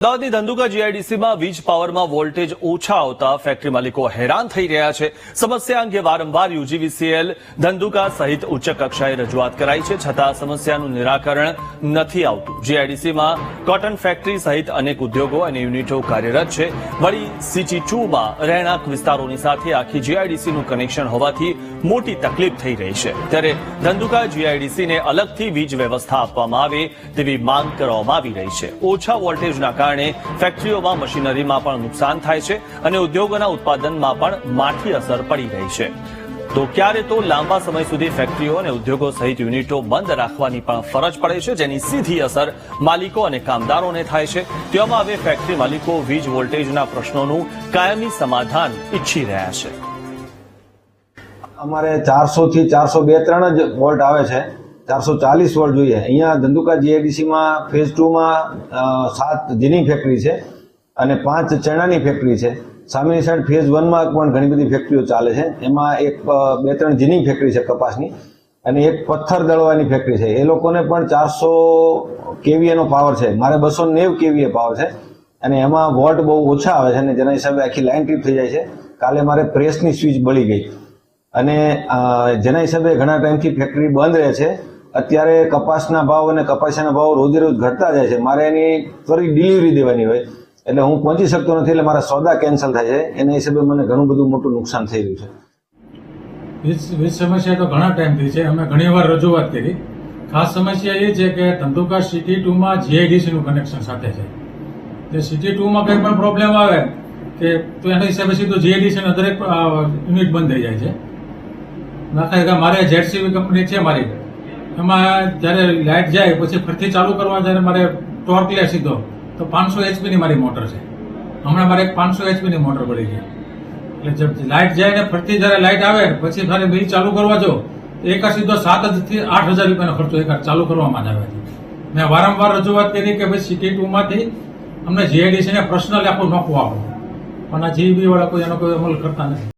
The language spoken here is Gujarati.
અમદાવાદની ધંધુકા જીઆઈડીસીમાં વીજ પાવરમાં વોલ્ટેજ ઓછા આવતા ફેક્ટરી માલિકો હેરાન થઈ રહ્યા છે. સમસ્યા અંગે વારંવાર યુજીવીસીએલ ધંધુકા સહિત ઉચ્ચ કક્ષાએ રજૂઆત કરાઈ છે, છતાં સમસ્યાનું નિરાકરણ નથી આવતું. જીઆઈડીસીમાં કોટન ફેક્ટરી સહિત અનેક ઉદ્યોગો અને યુનિટો કાર્યરત છે. વળી સિટી 2માં રહેણાંક વિસ્તારોની સાથે આખી જીઆઈડીસીનું કનેક્શન હોવાથી મોટી તકલીફ થઈ રહી છે. ત્યારે ધંધુકા જીઆઈડીસીને અલગથી વીજ વ્યવસ્થા આપવામાં આવે તેવી માંગ કરવામાં આવી રહી છે. ઓછા વોલ્ટેજના કારણે ફેક્ટરીઓમાં મશીનરીમાં પણ નુકસાન થાય છે અને ઉદ્યોગોના ઉત્પાદનમાં પણ માઠી અસર પડી રહી છે. તો ક્યારે તો લાંબા સમય સુધી ફેક્ટરીઓ અને ઉદ્યોગો સહિત યુનિટો બંધ રાખવાની પણ ફરજ પડે છે, જેની સીધી અસર માલિકો અને કામદારોને થાય છે. તેવામાં હવે ફેક્ટરી માલિકો વીજ વોલ્ટેજના પ્રશ્નોનું કાયમી સમાધાન ઈચ્છી રહ્યા છે. અમારે 400 થી 402 જ વોલ્ટ આવે છે, 440 વોલ્ટ જોઈએ. અહીંયા ધંધુકા જીઆઈડીસીમાં ફેઝ 2માં 7 જીની ફેક્ટરી છે અને 5 ચણાની ફેક્ટરી છે. સામેની સાઈડ ફેઝ 1માં પણ ઘણી બધી ફેક્ટરીઓ ચાલે છે. એમાં 2-3 જીની ફેક્ટરી છે કપાસની અને એક પથ્થર દળવાની ફેક્ટરી છે. એ લોકોને પણ 400 kVA નો પાવર છે. મારે 290 kVA પાવર છે અને એમાં વોલ્ટ બહુ ઓછા આવે છે અને જેના હિસાબે આખી લાઇન ટ્રીપ થઈ જાય છે. કાલે મારે પ્રેસની સ્વિચ બળી ગઈ અને જેના હિસાબે ઘણા ટાઈમથી ફેક્ટરી બંધ રહે છે. અત્યારે કપાસના ભાવ અને કપાસિયાના ભાવ રોજે રોજ ઘટતા જાય છે. મારે એની ત્વરિત ડિલિવરી દેવાની હોય એટલે હું પહોંચી શકતો નથી, એટલે મારા સોદા કેન્સલ થાય છે. એના હિસાબે મને ઘણું બધું મોટું નુકસાન થઈ રહ્યું છે. વીજ સમસ્યા તો ઘણા ટાઈમથી છે. અમે ઘણી વાર રજૂઆત કરી. ખાસ સમસ્યા એ છે કે ધંધુકા સિટી 2માં જીઆઈડીસી નું કનેક્શન સાથે છે. જે સિટી 2માં કંઈ પણ પ્રોબ્લેમ આવે કે તો એના હિસાબે સીધું જીઆઈડીસી ના દરેક યુનિટ બંધ થઈ જાય છે. દાખલા મારે ઝેડસીબી કંપની છે મારી, એમાં જયારે લાઇટ જાય પછી ફરીથી ચાલુ કરવા જયારે મારે ટોર્ક લે સીધો તો 500 HP ની મારી મોટર છે. હમણાં મારે 500 HP ની મોટર પડી ગઈ. એટલે લાઇટ જાય ને ફરીથી જયારે લાઇટ આવે પછી મારે બિલ ચાલુ કરવા જો એક સીધો 7,000 થી 8,000 રૂપિયાનો ખર્ચો એક ચાલુ કરવામાં જ આવે છે. મેં વારંવાર રજૂઆત કરી કે ભાઈ સિટી 2માંથી અમને જીઆઈડીસી ને પર્સનલ આખું નોખવું આપો, પણ આ જીબી વાળા કોઈ એનો કોઈ અમલ કરતા નથી.